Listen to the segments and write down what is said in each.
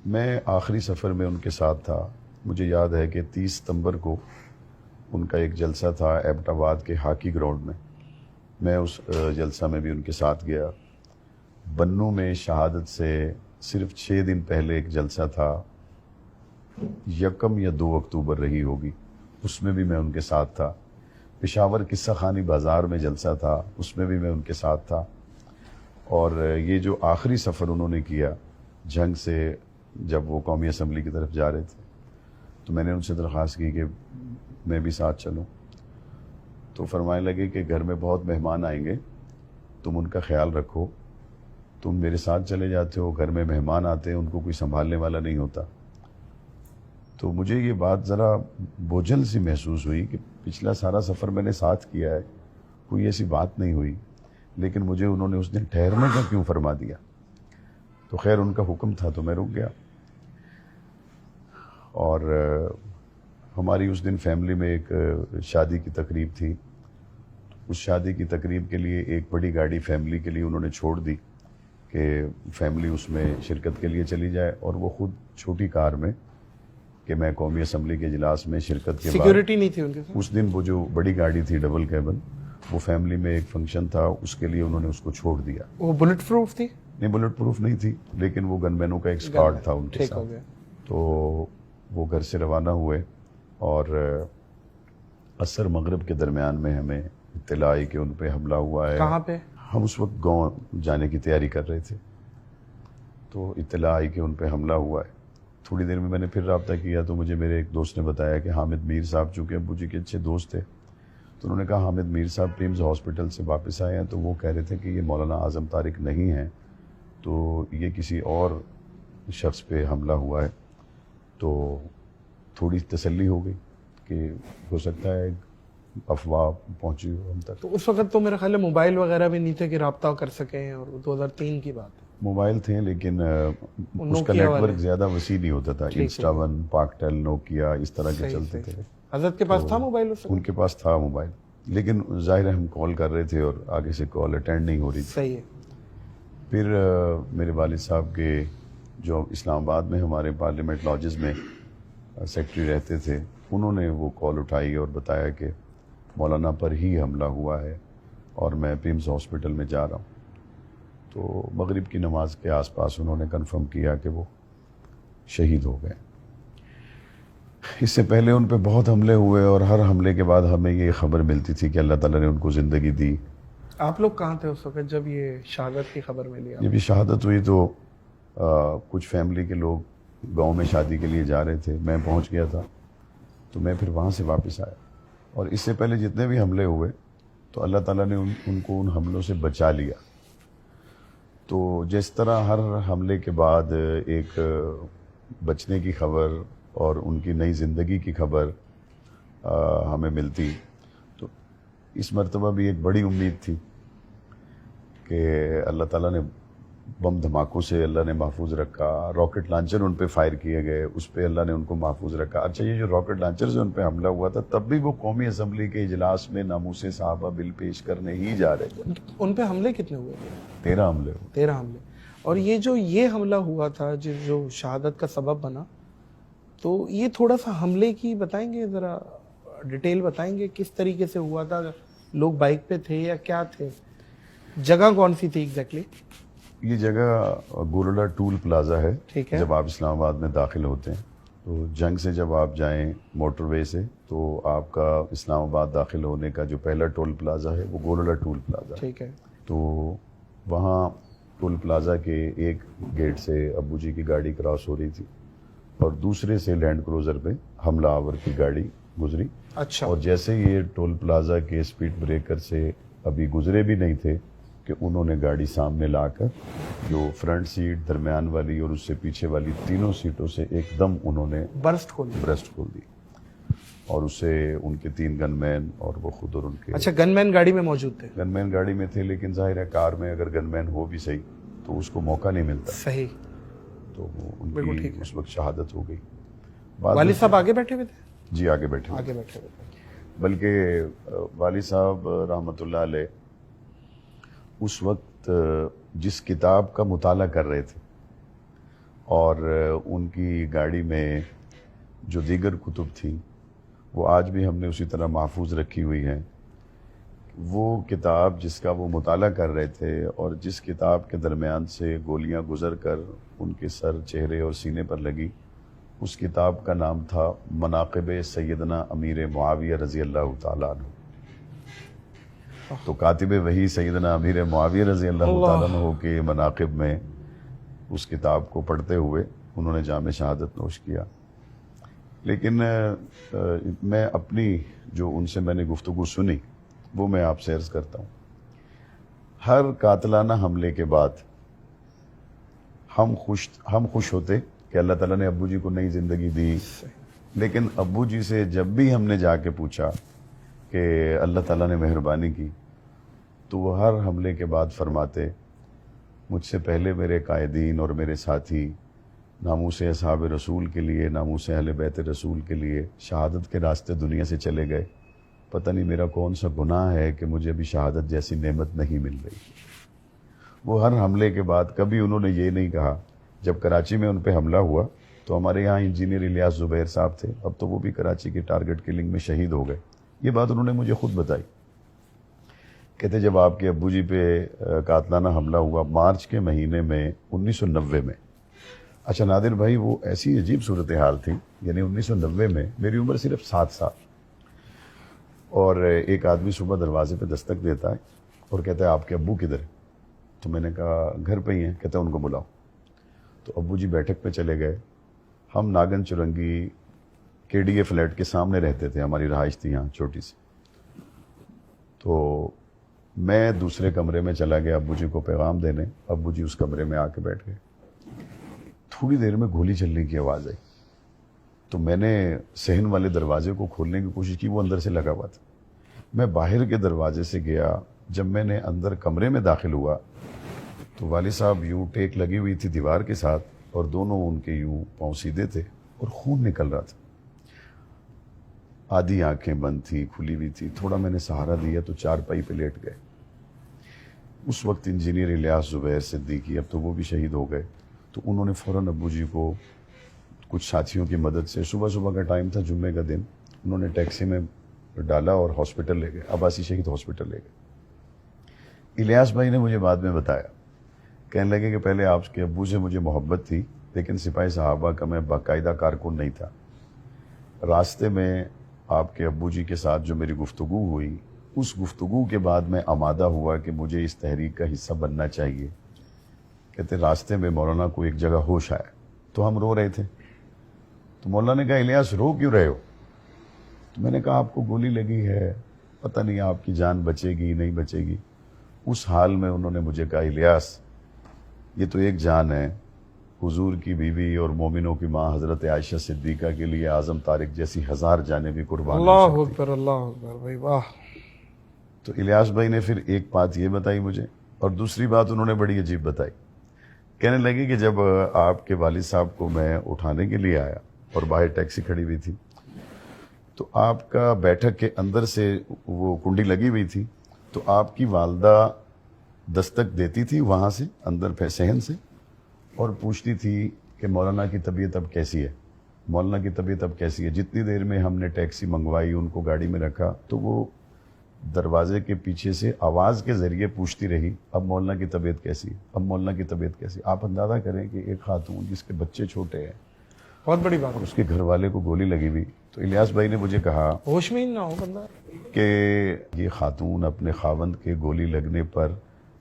میں آخری سفر میں ان کے ساتھ تھا. مجھے یاد ہے کہ 30 ستمبر کو ان کا ایک جلسہ تھا ایبٹ آباد کے ہاکی گراؤنڈ میں. میں اس جلسہ میں بھی ان کے ساتھ گیا. بنوں میں شہادت سے صرف 6 دن پہلے ایک جلسہ تھا، 1 یا 2 اکتوبر رہی ہوگی، اس میں بھی میں ان کے ساتھ تھا. پشاور قصہ خانی بازار میں جلسہ تھا، اس میں بھی میں ان کے ساتھ تھا. اور یہ جو آخری سفر انہوں نے کیا جنگ سے، جب وہ قومی اسمبلی کی طرف جا رہے تھے، تو میں نے ان سے درخواست کی کہ میں بھی ساتھ چلوں. تو فرمانے لگے کہ گھر میں بہت مہمان آئیں گے، تم ان کا خیال رکھو. تم میرے ساتھ چلے جاتے ہو، گھر میں مہمان آتے ہیں، ان کو کوئی سنبھالنے والا نہیں ہوتا. تو مجھے یہ بات ذرا بوجھل سی محسوس ہوئی کہ پچھلا سارا سفر میں نے ساتھ کیا ہے، کوئی ایسی بات نہیں ہوئی، لیکن مجھے انہوں نے اس دن ٹھہرنے کا کیوں فرما دیا. تو خیر ان کا حکم تھا تو میں رک گیا. اور ہماری اس دن فیملی میں ایک شادی کی تقریب تھی. اس شادی کی تقریب کے لیے ایک بڑی گاڑی فیملی کے لیے انہوں نے چھوڑ دی کہ فیملی اس میں شرکت کے لیے چلی جائے، اور وہ خود چھوٹی کار میں، کہ میں قومی اسمبلی کے اجلاس میں شرکت کے بعد، سیکیورٹی نہیں تھی ان کے ساتھ اس دن وہ جو بڑی گاڑی تھی ڈبل کیبن، وہ فیملی میں ایک فنکشن تھا، اس کے لیے انہوں نے اس کو چھوڑ دیا. وہ بلٹ پروف تھی؟ نہیں، بلٹ پروف نہیں تھی، لیکن وہ گن مینوں کا ایک اسکواڈ تھا ان کے ٹھیک ہو ساتھ. گیا. تو وہ گھر سے روانہ ہوئے، اور عصر مغرب کے درمیان میں ہمیں اطلاع آئی کہ ان پہ حملہ ہوا ہے. کہاں پہ؟ ہم اس وقت گاؤں جانے کی تیاری کر رہے تھے، تو اطلاع آئی کہ ان پہ حملہ ہوا ہے. تھوڑی دیر میں نے پھر رابطہ کیا تو مجھے میرے ایک دوست نے بتایا کہ حامد میر صاحب، چونکہ ابو جی کے اچھے دوست تھے، تو انہوں نے کہا حامد میر صاحب پیمز ہاسپٹل سے واپس آئے ہیں، تو وہ کہہ رہے تھے کہ یہ مولانا اعظم طارق نہیں ہیں، تو یہ کسی اور شخص پہ حملہ ہوا ہے. تو تھوڑی تسلی ہو گئی کہ ہو سکتا ہے افواہ پہنچی ہو ہم تک. تو اس وقت تو میرا خیال ہے موبائل وغیرہ بھی نہیں تھے کہ رابطہ کر سکیں، اور 2003 کی بات ہے. موبائل تھے لیکن اس کا نیٹ ورک زیادہ وسیع نہیں ہوتا تھا. انسٹا ون، پاکٹیل، نوکیا، اس طرح کے چلتے تھے. حضرت کے پاس تھا موبائل؟ ان کے پاس تھا موبائل، لیکن ظاہر ہے ہم کال کر رہے تھے اور آگے سے کال اٹینڈ نہیں ہو رہی تھی. صحیح ہے. پھر میرے والد صاحب کے جو اسلام آباد میں ہمارے پارلیمنٹ لاجز میں سیکرٹری رہتے تھے، انہوں نے وہ کال اٹھائی اور بتایا کہ مولانا پر ہی حملہ ہوا ہے اور میں پیمز ہاسپٹل میں جا رہا ہوں. تو مغرب کی نماز کے آس پاس انہوں نے کنفرم کیا کہ وہ شہید ہو گئے. اس سے پہلے ان پہ بہت حملے ہوئے، اور ہر حملے کے بعد ہمیں یہ خبر ملتی تھی کہ اللہ تعالیٰ نے ان کو زندگی دی. آپ لوگ کہاں تھے اس وقت جب یہ شہادت کی خبر ملی؟ جب یہ شہادت ہوئی تو کچھ فیملی کے لوگ گاؤں میں شادی کے لیے جا رہے تھے، میں پہنچ گیا تھا، تو میں پھر وہاں سے واپس آیا. اور اس سے پہلے جتنے بھی حملے ہوئے تو اللہ تعالیٰ نے ان کو ان حملوں سے بچا لیا. تو جس طرح ہر حملے کے بعد ایک بچنے کی خبر اور ان کی نئی زندگی کی خبر ہمیں ملتی، تو اس مرتبہ بھی ایک بڑی امید تھی کہ اللہ تعالیٰ نے بم دھماکوں سے اللہ نے محفوظ رکھا. راکٹ لانچر ان پہ فائر کیے گئے، اس پہ اللہ نے ان کو محفوظ رکھا. اچھا، یہ جو راکٹ لانچر سے ان پہ حملہ ہوا تھا، تب بھی وہ قومی اسمبلی کے اجلاس میں ناموس صحابہ بل پیش کرنے ہی جا رہے تھے. ان پہ حملے کتنے ہوئے؟ 13 حملے ہوئے. 13 حملے. اور یہ حملہ ہوا تھا جو شہادت کا سبب بنا، تو یہ تھوڑا سا حملے کی بتائیں گے، ذرا ڈیٹیل بتائیں گے کس طریقے سے ہوا تھا؟ لوگ بائک پہ تھے یا کیا تھے؟ جگہ کون سی تھی ایگزیکٹلی؟ یہ جگہ گولڈا ٹول پلازا ہے. ٹھیک ہے. جب آپ اسلام آباد میں داخل ہوتے ہیں تو جنگ سے جب آپ جائیں موٹر وے سے، تو آپ کا اسلام آباد داخل ہونے کا جو پہلا ٹول پلازا ہے وہ گولڈا ٹول پلازا ہے. ٹھیک ہے. تو وہاں ٹول پلازا کے ایک گیٹ سے ابو جی کی گاڑی کراس ہو رہی تھی، اور دوسرے سے لینڈ کروزر پہ حملہ آور کی گاڑی گزری. اچھا. اور جیسے یہ ٹول پلازا کے اسپیڈ بریکر سے ابھی گزرے بھی نہیں تھے کہ انہوں نے گاڑی سامنے لا کر جو فرنٹ سیٹ، درمیان والی اور اس سے پیچھے والی تینوں سیٹوں سے ایک دم انہوں نے برسٹ کھول دی. اور اس سے ان کے 3 گن مین اور وہ خود اور ان کے. اچھا، گن مین گاڑی میں موجود تھے؟ گن مین گاڑی میں تھے، لیکن ظاہر ہے کار میں اگر گن مین ہو بھی صحیح تو اس کو موقع نہیں ملتا. صحیح. تو ان کی اس وقت شہادت ہو گئی. والد صاحب آگے بیٹھے ہوئے تھے؟ جی آگے بیٹھے ہوئے تھے. بلکہ والد صاحب رحمۃ اللہ علیہ اس وقت جس کتاب کا مطالعہ کر رہے تھے اور ان کی گاڑی میں جو دیگر کتب تھیں وہ آج بھی ہم نے اسی طرح محفوظ رکھی ہوئی ہیں. وہ کتاب جس کا وہ مطالعہ کر رہے تھے اور جس کتاب کے درمیان سے گولیاں گزر کر ان کے سر، چہرے اور سینے پر لگی، اس کتاب کا نام تھا مناقب سیدنا امیر معاویہ رضی اللہ تعالیٰ عنہ. تو کاتب وحی سیدنا امیر معاویہ رضی اللہ تعالیٰ عنہ کے مناقب میں اس کتاب کو پڑھتے ہوئے انہوں نے جام شہادت نوش کیا. لیکن میں اپنی جو ان سے میں نے گفتگو سنی وہ میں آپ سے عرض کرتا ہوں. ہر قاتلانہ حملے کے بعد ہم خوش ہوتے کہ اللہ تعالیٰ نے ابو جی کو نئی زندگی دی، لیکن ابو جی سے جب بھی ہم نے جا کے پوچھا کہ اللہ تعالیٰ نے مہربانی کی، تو وہ ہر حملے کے بعد فرماتے مجھ سے پہلے میرے قائدین اور میرے ساتھی ناموس اصحاب رسول کے لیے، ناموس اہل بیت رسول کے لیے شہادت کے راستے دنیا سے چلے گئے. پتہ نہیں میرا کون سا گناہ ہے کہ مجھے ابھی شہادت جیسی نعمت نہیں مل رہی. وہ ہر حملے کے بعد کبھی انہوں نے یہ نہیں کہا. جب کراچی میں ان پہ حملہ ہوا تو ہمارے یہاں انجینئر الیاس زبیر صاحب تھے، اب تو وہ بھی کراچی کی ٹارگٹ کلنگ میں شہید ہو گئے. یہ بات انہوں نے مجھے خود بتائی. کہتے جب آپ کے ابو جی پہ قاتلانہ حملہ ہوا مارچ کے مہینے میں 1990 میں. اچھا نادر بھائی، وہ ایسی عجیب صورتحال تھی، یعنی 1990 میں میری عمر صرف 7 سال، اور ایک آدمی صبح دروازے پہ دستک دیتا ہے اور کہتا ہے آپ کے ابو کدھر ہیں؟ تو میں نے کہا گھر پہ ہی ہیں. کہتا ہے ان کو بلاؤ. تو ابو جی بیٹھک پہ چلے گئے. ہم ناگن چرنگی کے ڈی اے فلیٹ کے سامنے رہتے تھے، ہماری رہائش تھی یہاں چھوٹی سی. تو میں دوسرے کمرے میں چلا گیا ابو جی کو پیغام دینے. ابو جی اس کمرے میں آ کے بیٹھ گئے. تھوڑی دیر میں گولی چلنے کی آواز آئی. تو میں نے صحن والے دروازے کو کھولنے کی کوشش کی، وہ اندر سے لگا ہوا تھا. میں باہر کے دروازے سے گیا. جب میں نے اندر کمرے میں داخل ہوا تو والد صاحب یوں ٹیک لگی ہوئی تھی دیوار کے ساتھ، اور دونوں ان کے یوں پاؤں سیدھے تھے اور خون نکل رہا تھا. آدھی آنکھیں بند تھی، کھلی ہوئی تھی. تھوڑا میں نے سہارا دیا تو چارپائی پہ لیٹ گئے. اس وقت انجینئر الیاس زبیر صدیقی، اب تو وہ بھی شہید ہو گئے، تو انہوں نے فوراً ابو جی کو کچھ ساتھیوں کی مدد سے، صبح کا ٹائم تھا، جمعے کا دن، انہوں نے ٹیکسی میں ڈالا اور ہاسپٹل لے گئے، عباسی شہید ہاسپٹل لے گئے. الیاس بھائی نے مجھے بعد میں بتایا، کہنے لگے کہ پہلے آپ کے ابو سے مجھے محبت تھی، لیکن سپاہی صحابہ کا میں باقاعدہ کارکن نہیں تھا. راستے میں آپ کے ابو جی کے ساتھ جو میری گفتگو ہوئی، اس گفتگو کے بعد میں آمادہ ہوا کہ مجھے اس تحریک کا حصہ بننا چاہیے. کہتے راستے میں مولانا کو ایک جگہ ہوش آیا تو ہم رو رہے تھے. تو مولانا نے کہا الیاس رو کیوں رہے ہو؟ تو میں نے کہا آپ کو گولی لگی ہے، پتہ نہیں آپ کی جان بچے گی نہیں بچے گی. اس حال میں انہوں نے مجھے کہا الیاس یہ تو ایک جان ہے، حضور کی بیوی اور مومنوں کی ماں حضرت عائشہ صدیقہ کے لیے اعظم طارق جیسی 1000 جانیں بھی قربان ہو اللہ سکتی. اکبر، اللہ اکبر بھائی، واہ. تو الیاس بھائی نے پھر ایک بات یہ بتائی مجھے، اور دوسری بات انہوں نے بڑی عجیب بتائی. کہنے لگے کہ جب آپ کے والد صاحب کو میں اٹھانے کے لیے آیا اور باہر ٹیکسی کھڑی ہوئی تھی تو آپ کا بیٹھک کے اندر سے وہ کنڈی لگی ہوئی تھی، تو آپ کی والدہ دستک دیتی تھی وہاں سے اندر پہ صحن سے، اور پوچھتی تھی کہ مولانا کی طبیعت اب کیسی ہے، مولانا کی طبیعت اب کیسی ہے. جتنی دیر میں ہم نے ٹیکسی منگوائی، ان کو گاڑی میں رکھا، تو وہ دروازے کے پیچھے سے آواز کے ذریعے پوچھتی رہی اب مولانا کی طبیعت کیسی ہے، اب مولانا کی طبیعت کیسی. آپ اندازہ کریں کہ ایک خاتون جس کے بچے چھوٹے ہیں، بہت بڑی بات اور ہے، اس کے گھر والے کو گولی لگی ہوئی. تو الیاس بھائی نے مجھے کہا ہوش میں ہی نہ ہو بندہ. کہ یہ خاتون اپنے خاوند کے گولی لگنے پر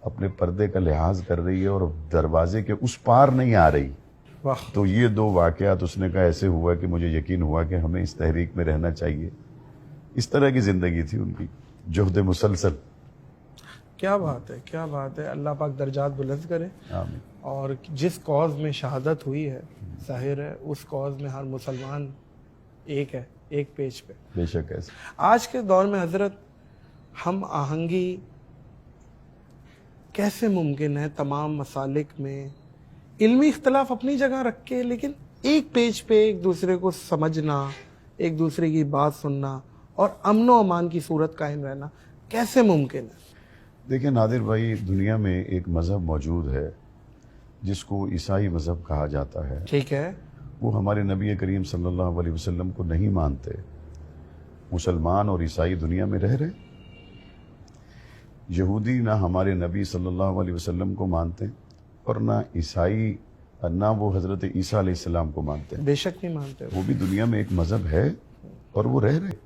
اپنے پردے کا لحاظ کر رہی ہے اور دروازے کے اس پار نہیں آ رہی. واہ. تو یہ 2 واقعات اس نے کہا ایسے ہوا کہ مجھے یقین ہوا کہ ہمیں اس تحریک میں رہنا چاہیے. اس طرح کی زندگی تھی ان کی، جہد مسلسل. کیا بات ہے، کیا بات ہے. اللہ پاک درجات بلند کرے. آمین. اور جس کاز میں شہادت ہوئی ہے، ظاہر ہے اس کاز میں ہر مسلمان ایک ہے، ایک پیج پہ. بے شک ایسے. آج کے دور میں حضرت ہم آہنگی کیسے ممکن ہے تمام مسالک میں؟ علمی اختلاف اپنی جگہ رکھ کے، لیکن ایک پیج پہ ایک دوسرے کو سمجھنا، ایک دوسرے کی بات سننا اور امن و امان کی صورت قائم رہنا کیسے ممکن ہے؟ دیکھیں نادر بھائی، دنیا میں ایک مذہب موجود ہے جس کو عیسائی مذہب کہا جاتا ہے، ٹھیک ہے، وہ ہمارے نبی کریم صلی اللہ علیہ وسلم کو نہیں مانتے. مسلمان اور عیسائی دنیا میں رہ رہے، یہودی نہ ہمارے نبی صلی اللہ علیہ وسلم کو مانتے اور نہ عیسائی، نہ وہ حضرت عیسیٰ علیہ السلام کو مانتے. بے شک نہیں مانتے. وہ بھی دنیا میں ایک مذہب ہے اور وہ رہ رہے.